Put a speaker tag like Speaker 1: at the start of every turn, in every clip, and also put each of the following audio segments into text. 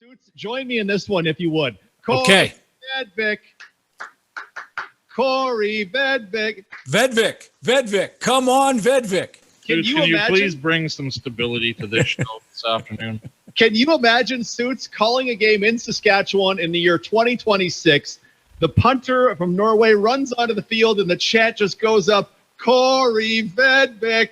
Speaker 1: Suits, join me in this one if you would.
Speaker 2: Okay.
Speaker 1: Vedvik. Kaare Vedvik.
Speaker 2: Vedvik. Come on, Vedvik.
Speaker 1: Can you
Speaker 3: please bring some stability to this show this afternoon?
Speaker 1: Can you imagine Suits calling a game in Saskatchewan in the year 2026? The punter from Norway runs onto the field and the chant just goes up, Kaare Vedvik.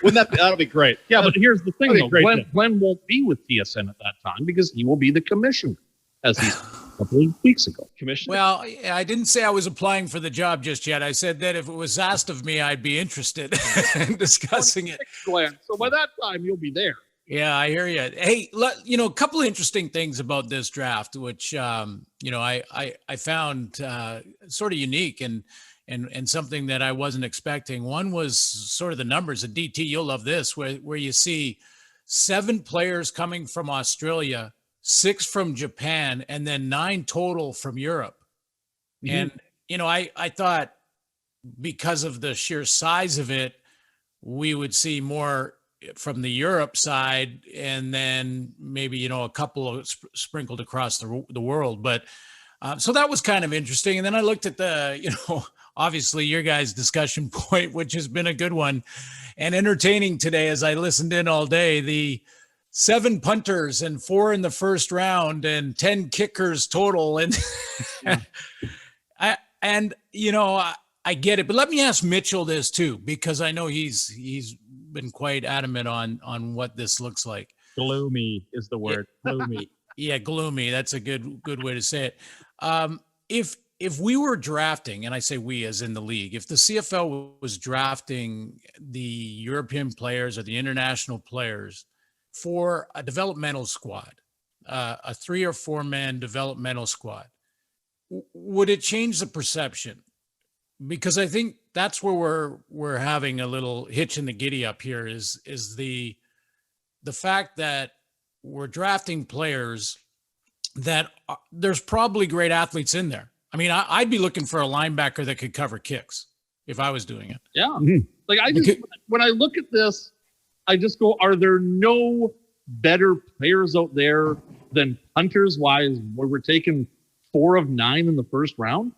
Speaker 1: That'll be great.
Speaker 3: Yeah, but here's the thing, though. Glenn won't be with TSN at that time because he will be the commissioner, as he a couple of weeks ago.
Speaker 1: Commissioner?
Speaker 2: Well, I didn't say I was applying for the job just yet. I said that if it was asked of me, I'd be interested in discussing it.
Speaker 3: Glenn. So by that time, you'll be there.
Speaker 2: Yeah, I hear you. Hey, a couple of interesting things about this draft, which, I found sort of unique and something that I wasn't expecting. One was sort of the numbers. And DT, you'll love this, where you see 7 players coming from Australia, 6 from Japan, and then 9 total from Europe. Mm-hmm. And, I thought because of the sheer size of it, we would see more from the Europe side, and then maybe, a couple of sprinkled across the world. But so that was kind of interesting. And then I looked at the, obviously your guys' discussion point, which has been a good one and entertaining today as I listened in all day. The 7 punters and 4 in the first round and 10 kickers total. And I get it, but let me ask Mitchell this too, because I know he's been quite adamant on what this looks like.
Speaker 4: Gloomy is the word. Gloomy.
Speaker 2: Yeah, gloomy. That's a good way to say it. If we were drafting, and I say we as in the league, if the CFL was drafting the European players or the international players for a developmental squad, a 3 or 4 man developmental squad, would it change the perception? Because I think that's where we're having a little hitch in the giddy up here is the fact that we're drafting players that there's probably great athletes in there. I mean, I'd be looking for a linebacker that could cover kicks if I was doing it.
Speaker 3: Yeah. Like when I look at this, I just go, are there no better players out there than punters wise where we're taking 4 of 9 in the first round?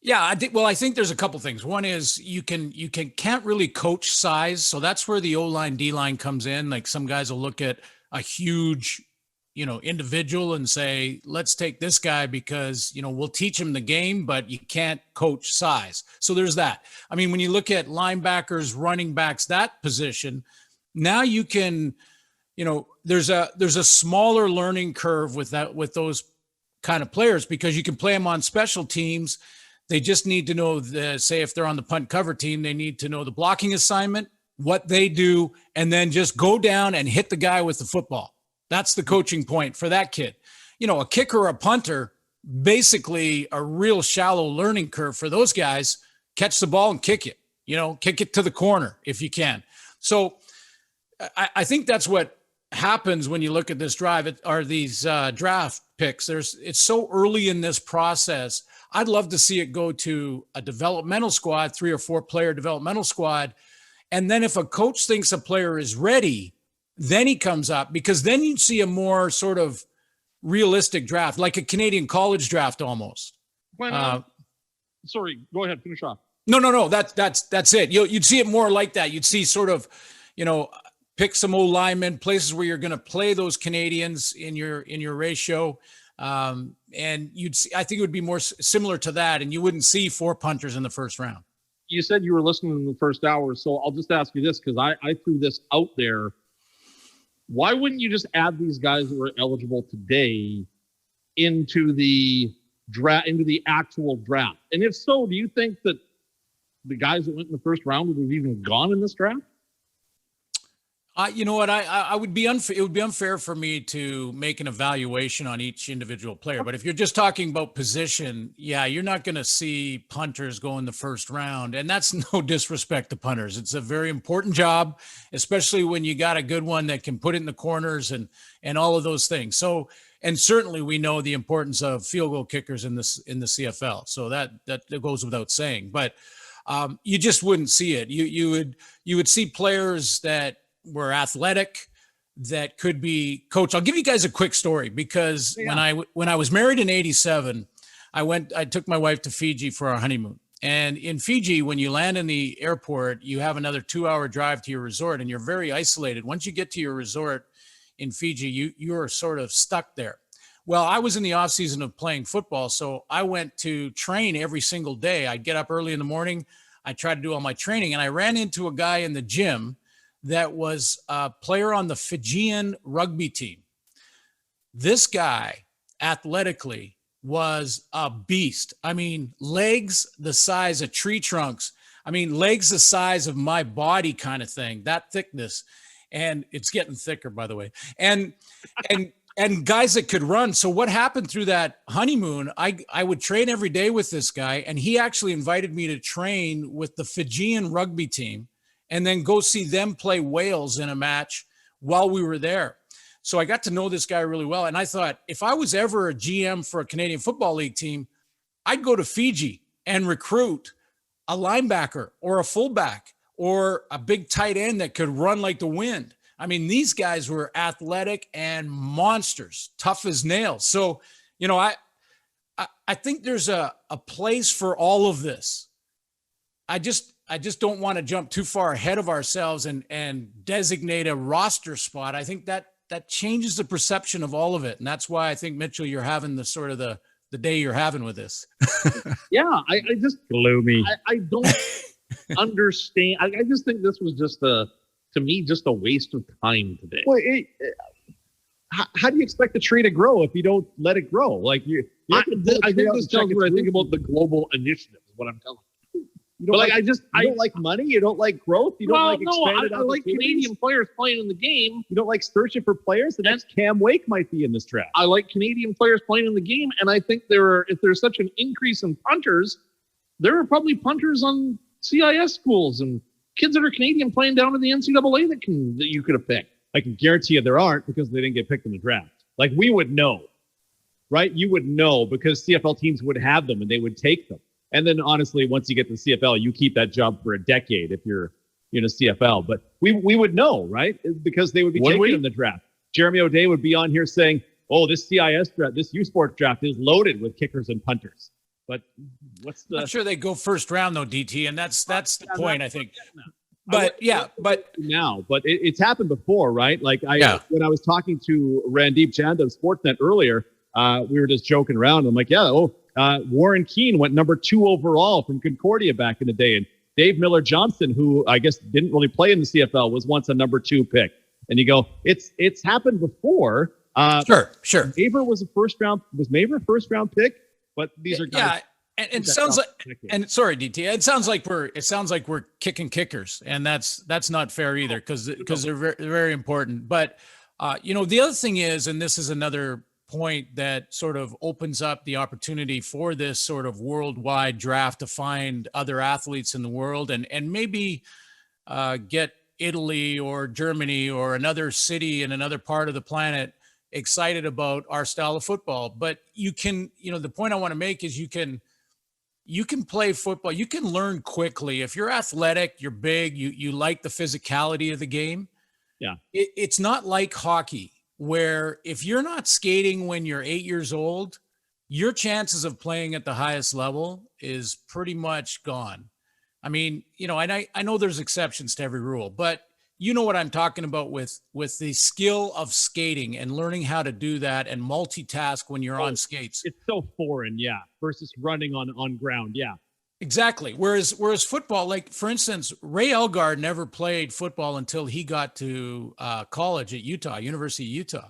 Speaker 2: Yeah, I think there's a couple things. One is you can't really coach size. So that's where the O-line, D-line comes in. Like some guys will look at a huge, individual and say, let's take this guy because, we'll teach him the game, but you can't coach size. So there's that. I mean, when you look at linebackers, running backs, that position, now you can, there's a smaller learning curve with those kind of players because you can play them on special teams. They just need to know say if they're on the punt cover team, they need to know the blocking assignment, what they do, and then just go down and hit the guy with the football. That's the coaching point for that kid. A kicker or a punter, basically a real shallow learning curve for those guys. Catch the ball and kick it, kick it to the corner if you can. So I think that's what happens when you look at this drive are these draft picks. It's so early in this process. I'd love to see it go to a developmental squad, 3 or 4 player developmental squad. And then if a coach thinks a player is ready, then he comes up because then you'd see a more sort of realistic draft, like a Canadian college draft almost.
Speaker 3: Sorry, go ahead, finish off.
Speaker 2: No. That's it. You'd see it more like that. You'd see sort of, pick some old linemen, places where you're going to play those Canadians in your ratio. And I think it would be more similar to that. And you wouldn't see 4 punters in the first round.
Speaker 3: You said you were listening in the first hour. So I'll just ask you this, because I threw this out there. Why wouldn't you just add these guys who are eligible today into the draft, into the actual draft? And if so, do you think that the guys that went in the first round would have even gone in this draft?
Speaker 2: You know what? I would be unfair. It would be unfair for me to make an evaluation on each individual player. But if you're just talking about position, yeah, you're not going to see punters go in the first round. And that's no disrespect to punters. It's a very important job, especially when you got a good one that can put it in the corners and all of those things. So, and certainly we know the importance of field goal kickers in the CFL. So that goes without saying. But you just wouldn't see it. You would see players that were athletic, that could be coached. I'll give you guys a quick story because when I was married in 87, I took my wife to Fiji for our honeymoon. And in Fiji, when you land in the airport, you have another 2-hour drive to your resort and you're very isolated. Once you get to your resort in Fiji, you're sort of stuck there. Well, I was in the off season of playing football, so I went to train every single day. I'd get up early in the morning. I tried to do all my training, and I ran into a guy in the gym that was a player on the Fijian rugby team. This guy, athletically, was a beast. I mean, legs the size of tree trunks. I mean, legs the size of my body kind of thing, that thickness. And it's getting thicker, by the way. And guys that could run. So what happened through that honeymoon, I would train every day with this guy, and he actually invited me to train with the Fijian rugby team and then go see them play Wales in a match while we were there. So I got to know this guy really well. And I thought, if I was ever a GM for a Canadian Football League team, I'd go to Fiji and recruit a linebacker or a fullback or a big tight end that could run like the wind. I mean, these guys were athletic and monsters, tough as nails. So, you know, I think there's a place for all of this. I just don't want to jump too far ahead of ourselves and designate a roster spot. I think that changes the perception of all of it. And that's why I think, Mitchell, you're having the sort of the day you're having with this.
Speaker 3: Yeah, I just
Speaker 4: gloomy.
Speaker 3: I don't understand. I just think this was just to me, just a waste of time today.
Speaker 1: Well, how do you expect the tree to grow if you don't let it grow? Like
Speaker 3: I think this tells me what I think about the global initiative is what I'm telling you.
Speaker 1: You don't you don't like money. You don't like growth. You don't like expanded
Speaker 3: I like Canadian players playing in the game.
Speaker 1: You don't like searching for players. The next Cam Wake might be in this draft.
Speaker 3: I like Canadian players playing in the game, and I think if there's such an increase in punters, there are probably punters on CIS schools and kids that are Canadian playing down in the NCAA that you could have picked.
Speaker 1: I can guarantee you there aren't because they didn't get picked in the draft. Like we would know, right? You would know because CFL teams would have them and they would take them. And then honestly, once you get to the CFL, you keep that job for a decade if you're in a CFL. But we would know, right? Because they would be taken in the draft. Jeremy O'Day would be on here saying, oh, this CIS draft, this U Sports draft is loaded with kickers and punters. But what's the...
Speaker 2: I'm sure they go first round though, DT, and that's the point, I think. But
Speaker 1: it's happened before, right? Like when I was talking to Randeep Chanda of Sportsnet earlier, we were just joking around. I'm like, Warren Keane went number 2 overall from Concordia back in the day, and Dave Miller Johnson, who I guess didn't really play in the CFL, was once a number 2 pick. And you go, it's happened before.
Speaker 2: Sure.
Speaker 1: Maver was Maver a first round pick? But these are guys.
Speaker 2: Yeah, and it sounds like, and sorry, DT, it sounds like we're kicking kickers, and that's not fair either because they're very, very important. But the other thing is, and this is another point that sort of opens up the opportunity for this sort of worldwide draft to find other athletes in the world and maybe get Italy or Germany or another city in another part of the planet excited about our style of football. But you can, the point I want to make is you can play football. You can learn quickly. If you're athletic, you're big, you like the physicality of the game.
Speaker 1: Yeah.
Speaker 2: It's not like hockey where if you're not skating when you're 8 years old, your chances of playing at the highest level is pretty much gone. I mean, and I know there's exceptions to every rule, but you know what I'm talking about with the skill of skating and learning how to do that and multitask when you're on skates.
Speaker 1: It's so foreign, versus running on ground,
Speaker 2: Exactly. Whereas football, like for instance, Ray Elgard never played football until he got to college at University of Utah.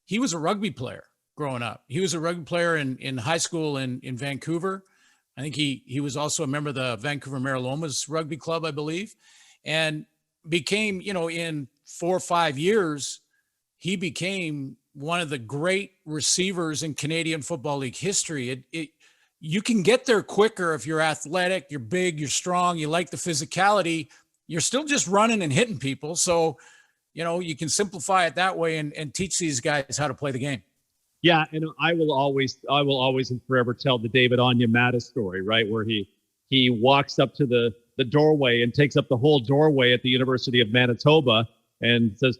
Speaker 2: He was a rugby player growing up. He was a rugby player in high school in Vancouver. I think he was also a member of the Vancouver Marilomas rugby club, I believe, and became, in 4 or 5 years, he became one of the great receivers in Canadian Football League history. You can get there quicker if you're athletic, you're big, you're strong, you like the physicality, you're still just running and hitting people. So, you can simplify it that way and teach these guys how to play the game.
Speaker 1: Yeah, and I will always and forever tell the David Onyemata story, right? Where he walks up to the doorway and takes up the whole doorway at the University of Manitoba and says,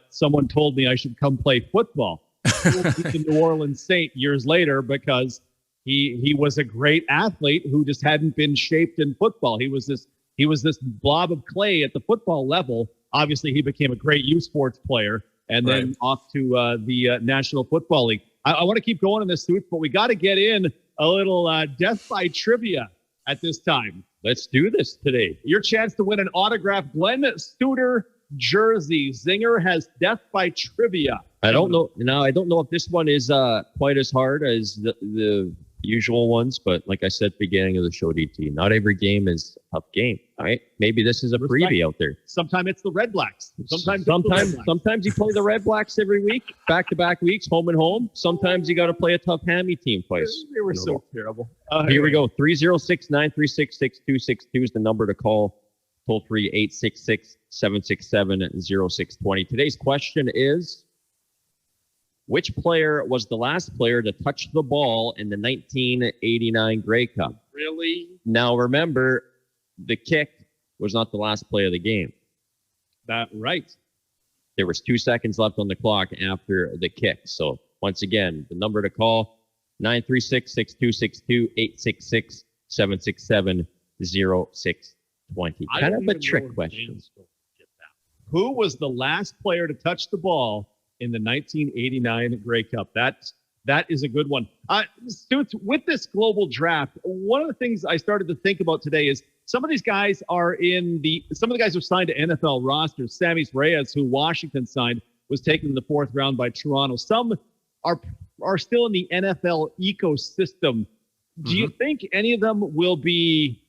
Speaker 1: someone told me I should come play football. The New Orleans Saint years later because he was a great athlete who just hadn't been shaped in football. He was this blob of clay at the football level. Obviously, he became a great youth sports player and then off to the National Football League. I want to keep going in this, Suits, but we got to get in a little death by trivia at this time.
Speaker 5: Let's do this today.
Speaker 1: Your chance to win an autographed Glenn Studer jersey. Zinger has death by trivia.
Speaker 5: I don't know. Now, I don't know if this one is quite as hard as the usual ones, but like I said at the beginning of the show, DT, not every game is a tough game. All right. Maybe this is a freebie out there.
Speaker 1: Sometimes it's the Red Blacks. Sometimes
Speaker 5: you play the Red Blacks every week, back-to-back weeks, home and home. Sometimes you got to play a tough hammy team twice.
Speaker 1: They were so terrible.
Speaker 5: Here we go. 306-936-6262 is the number to call. Toll free 866-767-0620. Today's question is, which player was the last player to touch the ball in the 1989 Grey Cup?
Speaker 1: Really?
Speaker 5: Now, remember, the kick was not the last play of the game.
Speaker 1: That right.
Speaker 5: There was 2 seconds left on the clock after the kick. So, once again, the number to call, 936-6262, 866-767-0620. Kind of a trick question.
Speaker 1: Who was the last player to touch the ball in the 1989 Grey Cup? That is a good one. Stutz, with this global draft, one of the things I started to think about today is some of these guys are some of the guys who signed to NFL rosters. Sammy Reyes, who Washington signed, was taken in the 4th round by Toronto. Some are still in the NFL ecosystem. Do you think any of them will be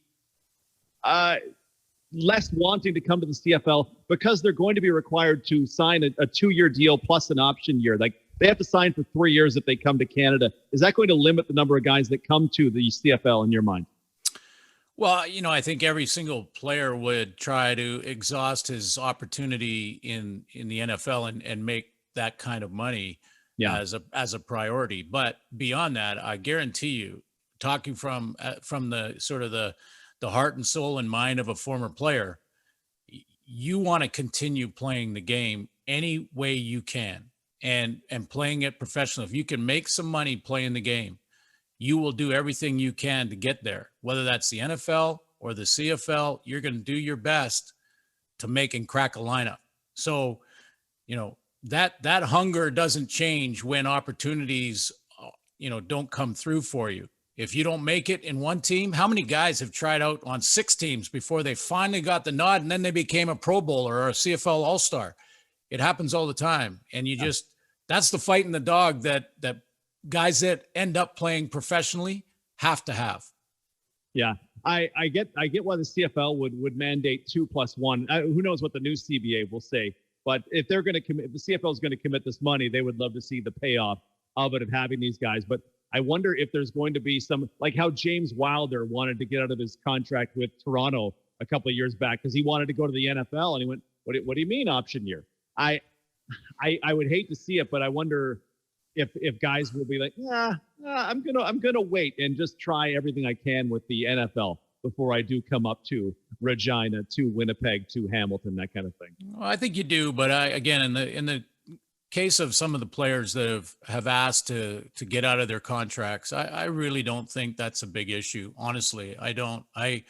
Speaker 1: less wanting to come to the CFL because they're going to be required to sign a 2-year deal plus an option year? Like they have to sign for 3 years if they come to Canada. Is that going to limit the number of guys that come to the CFL in your mind?
Speaker 2: Well, I think every single player would try to exhaust his opportunity in the NFL and make that kind of money as a priority. But beyond that, I guarantee you, talking from the sort of the heart and soul and mind of a former player, you want to continue playing the game any way you can and playing it professionally. If you can make some money playing the game, you will do everything you can to get there, whether that's the NFL or the CFL. You're going to do your best to make and crack a lineup. So, that hunger doesn't change when opportunities, don't come through for you. If you don't make it in one team, how many guys have tried out on 6 teams before they finally got the nod and then they became a Pro Bowler or a CFL All-Star? It happens all the time. And that's the fight in the dog that guys that end up playing professionally have to have.
Speaker 1: Yeah, I get why the CFL would mandate 2+1. Who knows what the new CBA will say? But if they're going to commit, if the CFL is going to commit this money, they would love to see the payoff of having these guys. But I wonder if there's going to be some, like how James Wilder wanted to get out of his contract with Toronto a couple of years back because he wanted to go to the NFL, and he went, "What do you mean option year?" I would hate to see it, but I wonder if guys will be like, I'm gonna wait and just try everything I can with the NFL before I do come up to Regina, to Winnipeg, to Hamilton, that kind of thing.
Speaker 2: Well, I think you do, but again, in the case of some of the players that have asked to get out of their contracts, I really don't think that's a big issue. Honestly, I don't. I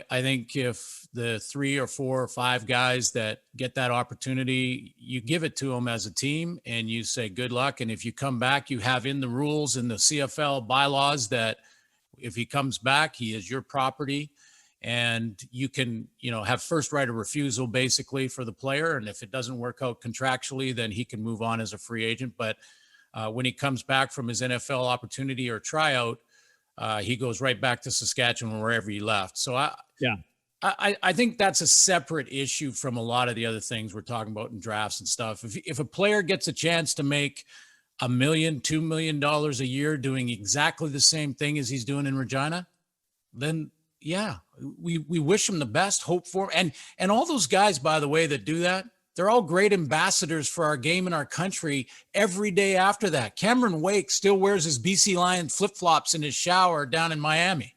Speaker 2: think if the 3 or 4 or 5 guys that get that opportunity, you give it to them as a team and you say good luck. And if you come back, you have in the rules in the CFL bylaws that if he comes back, he is your property. And you can, have first right of refusal basically for the player. And if it doesn't work out contractually, then he can move on as a free agent. But when he comes back from his NFL opportunity or tryout, he goes right back to Saskatchewan, wherever he left. So I think that's a separate issue from a lot of the other things we're talking about in drafts and stuff. If a player gets a chance to make $1 million, $2 million a year doing exactly the same thing as he's doing in Regina, then we wish him the best, hope for him. And all those guys, by the way, that do that, they're all great ambassadors for our game and our country every day after that. Cameron Wake still wears his BC Lion flip-flops in his shower down in Miami.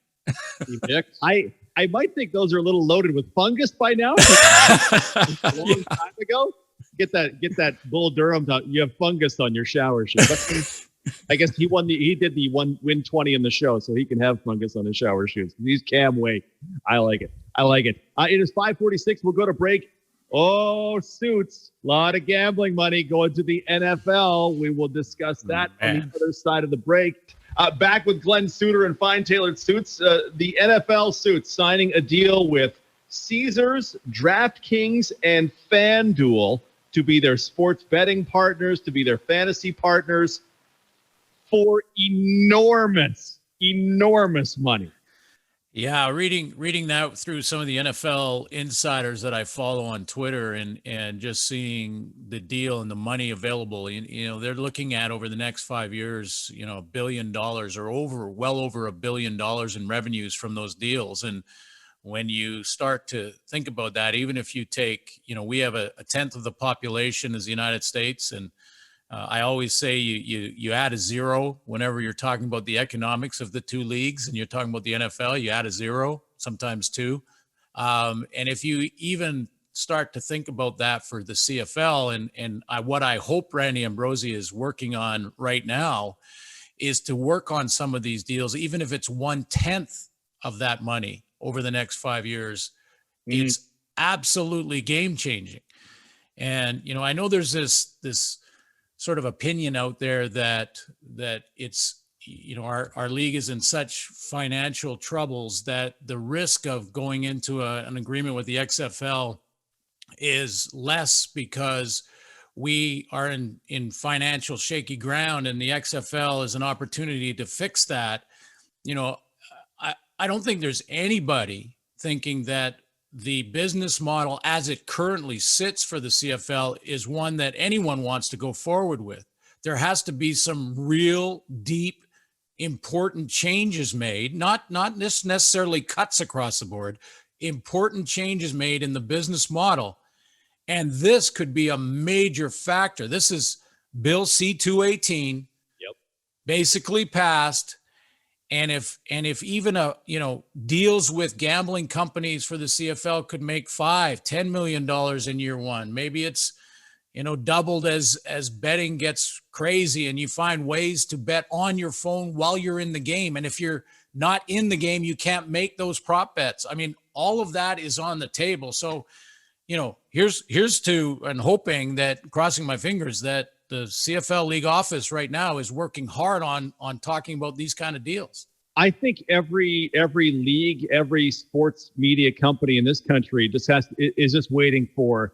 Speaker 1: I might think those are a little loaded with fungus by now. A long time ago. get that Bull Durham. You have fungus on your shower shoes. I guess he did the win 20 in the show, so he can have fungus on his shower shoes. He's Cam Wake. I like it. It is 5:46. We'll go to break. Oh, Suits. A lot of gambling money going to the NFL. We will discuss that on the other side of the break. Back with Glenn Suter and Fine Tailored Suits. The NFL Suits signing a deal with Caesars, DraftKings, and FanDuel to be their sports betting partners, to be their fantasy partners for enormous money.
Speaker 2: Yeah, reading that through some of the NFL insiders that I follow on Twitter and just seeing the deal and the money available, they're looking at over the next 5 years, $1 billion or well over $1 billion in revenues from those deals. And when you start to think about that, even if you take, we have a tenth of the population as the United States, and I always say you add a zero whenever you're talking about the economics of the two leagues, and you're talking about the NFL, you add a zero, sometimes two. And if you even start to think about that for the CFL, and what I hope Randy Ambrosie is working on right now is to work on some of these deals, even if it's 1/10 of that money over the next 5 years, it's absolutely game changing. And, I know there's this sort of opinion out there that it's, our league is in such financial troubles that the risk of going into an agreement with the XFL is less because we are in financial shaky ground, and the XFL is an opportunity to fix that. I don't think there's anybody thinking that the business model as it currently sits for the CFL is one that anyone wants to go forward with. There has to be some real deep, important changes made, not necessarily cuts across the board, important changes made in the business model. And this could be a major factor. This is Bill C-218, basically passed. And if even deals with gambling companies for the CFL could make $5-10 million in year one, maybe it's doubled as betting gets crazy and you find ways to bet on your phone while you're in the game. And if you're not in the game, you can't make those prop bets. I mean, all of that is on the table. So, here's to, and hoping that, crossing my fingers, that the CFL league office right now is working hard on talking about these kind of deals.
Speaker 1: I think every league, every sports media company in this country is just waiting for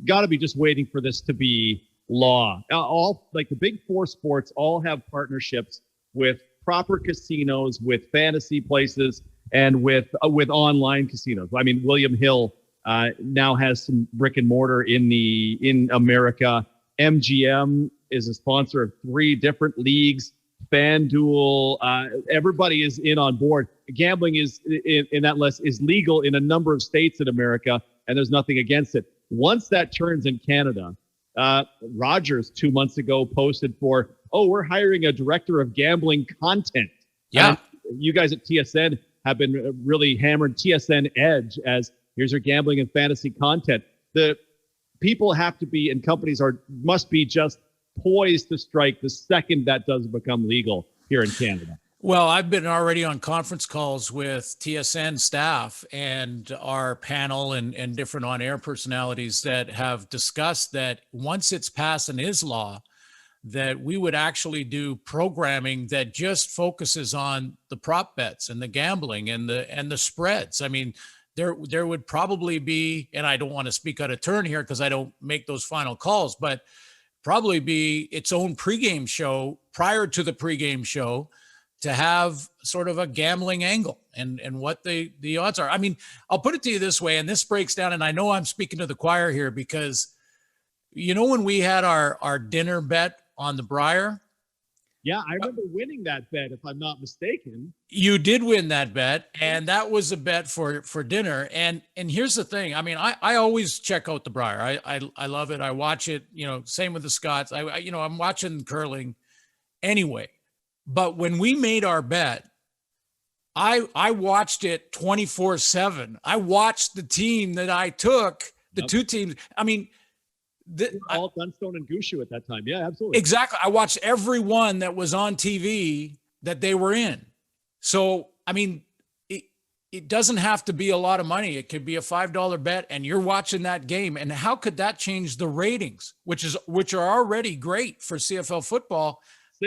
Speaker 1: this to be law. All, like the big four sports, all have partnerships with proper casinos, with fantasy places, and with online casinos. I mean, William Hill now has some brick and mortar in America. MGM is a sponsor of 3 different leagues. FanDuel, everybody is in on board. Gambling is in that list is legal in a number of states in America, and there's nothing against it. Once that turns in Canada, Rogers 2 months ago posted we're hiring a director of gambling content.
Speaker 2: Yeah.
Speaker 1: You guys at TSN have been really hammered TSN Edge as here's your gambling and fantasy content. The people have to be, and companies must be just poised to strike the second that does become legal here in Canada.
Speaker 2: Well, I've been already on conference calls with TSN staff and our panel and different on-air personalities that have discussed that once it's passed and is law, that we would actually do programming that just focuses on the prop bets and the gambling and the spreads. I mean, there would probably be, and I don't want to speak out of turn here because I don't make those final calls, but probably be its own pregame show prior to the pregame show to have sort of a gambling angle and what the odds are. I mean, I'll put it to you this way, and this breaks down, and I know I'm speaking to the choir here because, when we had our dinner bet on the Briar?
Speaker 1: Yeah, I remember winning that bet, if I'm not mistaken.
Speaker 2: You did win that bet, and that was a bet for dinner. And here's the thing. I mean, I always check out the Briar. I love it. I watch it, same with the Scots. I'm watching curling anyway. But when we made our bet, I watched it 24/7. I watched the team that I took, the two teams. I mean,
Speaker 1: All Dunstone and Gushu at that time. Yeah, absolutely.
Speaker 2: Exactly. I watched every one that was on TV that they were in. So, I mean, it doesn't have to be a lot of money. It could be a $5 bet and you're watching that game. And how could that change the ratings, which are already great for CFL football?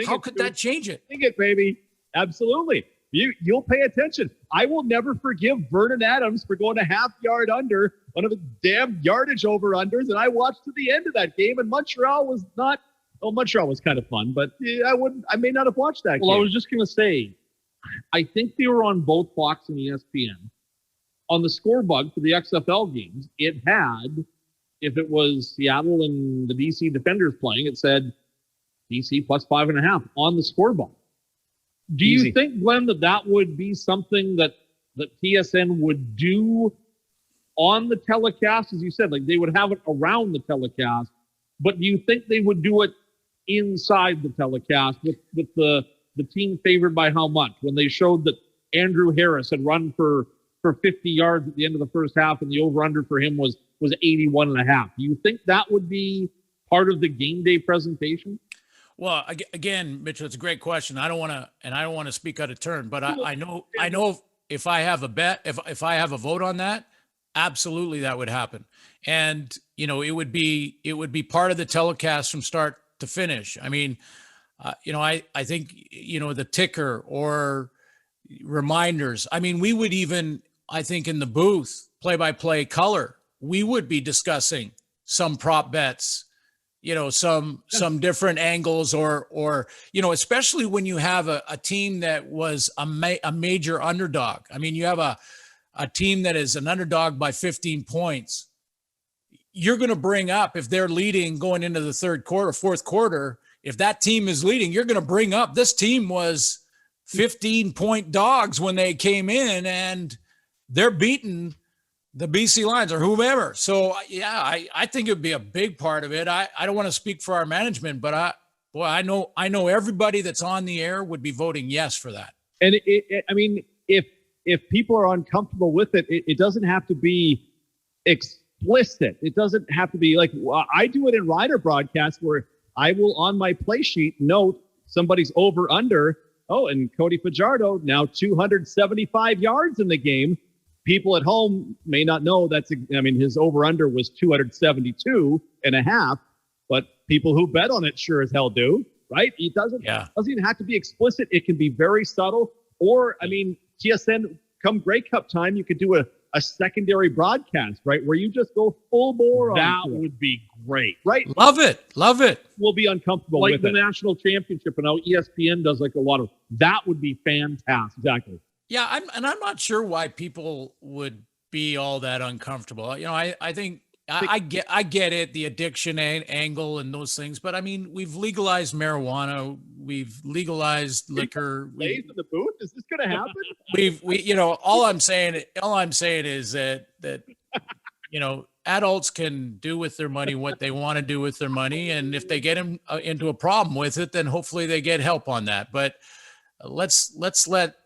Speaker 2: How could that change it?
Speaker 1: Sing it, baby. Absolutely. You'll pay attention. I will never forgive Vernon Adams for going a half yard under one of the damn yardage over-unders, and I watched to the end of that game, and Montreal was not – well, Montreal was kind of fun, but I may not have watched that game.
Speaker 3: Well, I was just going to say, I think they were on both Fox and ESPN. On the score bug for the XFL games, it had, if it was Seattle and the DC Defenders playing, it said DC plus 5.5 on the score bug. Do you think, Glenn, that would be something that TSN would do on the telecast? As you said, like they would have it around the telecast, but do you think they would do it inside the telecast with the team favored by how much? When they showed that Andrew Harris had run for 50 yards at the end of the first half and the over-under for him was 81.5. Do you think that would be part of the game day presentation?
Speaker 2: Well, again, Mitchell, it's a great question. I don't want to speak out of turn, but I know if I have a bet, if I have a vote on that, absolutely that would happen. And, it would be part of the telecast from start to finish. I mean, I think, the ticker or reminders. I mean, we would even, I think in the booth, play-by-play color, we would be discussing some prop bets, some different angles or, especially when you have a team that was a major underdog. I mean, you have a team that is an underdog by 15 points. You're going to bring up, if they're leading going into the fourth quarter, if that team is leading, you're going to bring up this team was 15-point dogs when they came in and they're beating the BC Lions or whomever. So yeah, I think it would be a big part of it. I don't want to speak for our management, but I know everybody that's on the air would be voting yes for that.
Speaker 1: And I mean, if people are uncomfortable with it, it doesn't have to be explicit. It doesn't have to be like I do it in rider broadcasts where I will on my play sheet note somebody's over under. Oh, and Cody Fajardo now 275 yards in the game. People at home may not know his over-under was 272.5, but people who bet on it sure as hell do, right? It doesn't even have to be explicit. It can be very subtle. Or, TSN, come Grey Cup time, you could do a secondary broadcast, right? Where you just go full bore on
Speaker 3: that would be great.
Speaker 1: Right?
Speaker 2: Love it.
Speaker 1: We'll be uncomfortable
Speaker 3: like
Speaker 1: with
Speaker 3: the national championship and how ESPN does like a lot of, that would be fantastic.
Speaker 1: Exactly.
Speaker 2: Yeah, I'm not sure why people would be all that uncomfortable. I think I get it, the addiction angle and those things, but I mean, we've legalized marijuana, we've legalized liquor.
Speaker 1: Lays in the booth? Is this going to happen?
Speaker 2: All I'm saying is that adults can do with their money what they want to do with their money, and if they get into a problem with it, then hopefully they get help on that. But let's let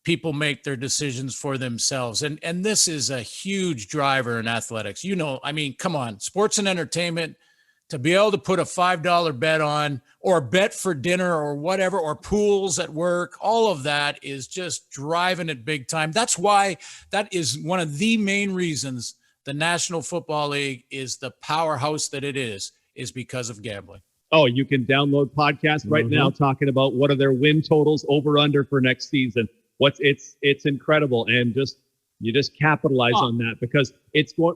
Speaker 2: people make their decisions for themselves. And this is a huge driver in athletics. Come on, sports and entertainment, to be able to put a $5 bet on or bet for dinner or whatever, or pools at work, all of that is just driving it big time. That's why that is one of the main reasons the National Football League is the powerhouse that it is because of gambling.
Speaker 1: Oh, you can download podcasts right now talking about what are their win totals over under for next season. It's incredible, and you just capitalize on that because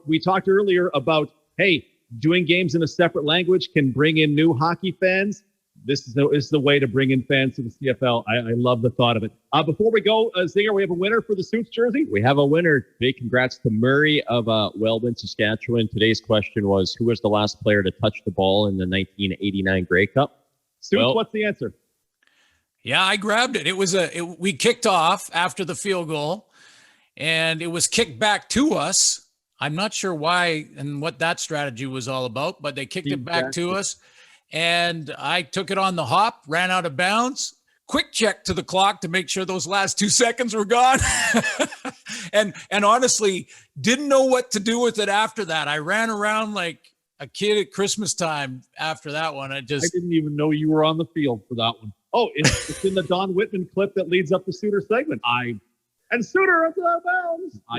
Speaker 1: we talked earlier about, hey, doing games in a separate language can bring in new hockey fans. This is the way to bring in fans to the CFL. I love the thought of it. Before we go, Zinger, we have a winner for the Suits jersey.
Speaker 5: We have a winner. Big congrats to Murray of Weldon, Saskatchewan. Today's question was, who was the last player to touch the ball in the 1989 Grey Cup?
Speaker 1: Suits, what's the answer?
Speaker 2: Yeah, I grabbed it. We kicked off after the field goal, and it was kicked back to us. I'm not sure why and what that strategy was all about, but they kicked it back to us, and I took it on the hop, ran out of bounds, quick check to the clock to make sure those last 2 seconds were gone, and honestly, didn't know what to do with it after that. I ran around like a kid at Christmas time after that one.
Speaker 3: I didn't even know you were on the field for that one.
Speaker 1: Oh, it's in the Don Whitman clip that leads up to Suter segment. And Suter at the bounds.
Speaker 3: I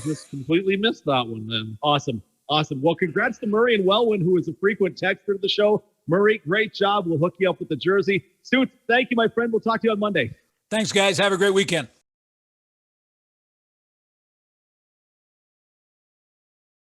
Speaker 3: just completely missed that one then.
Speaker 1: Awesome. Well, congrats to Murray and Welwyn, who is a frequent texter to the show. Murray, great job. We'll hook you up with the jersey. Suits, thank you, my friend. We'll talk to you on Monday.
Speaker 2: Thanks, guys. Have a great weekend.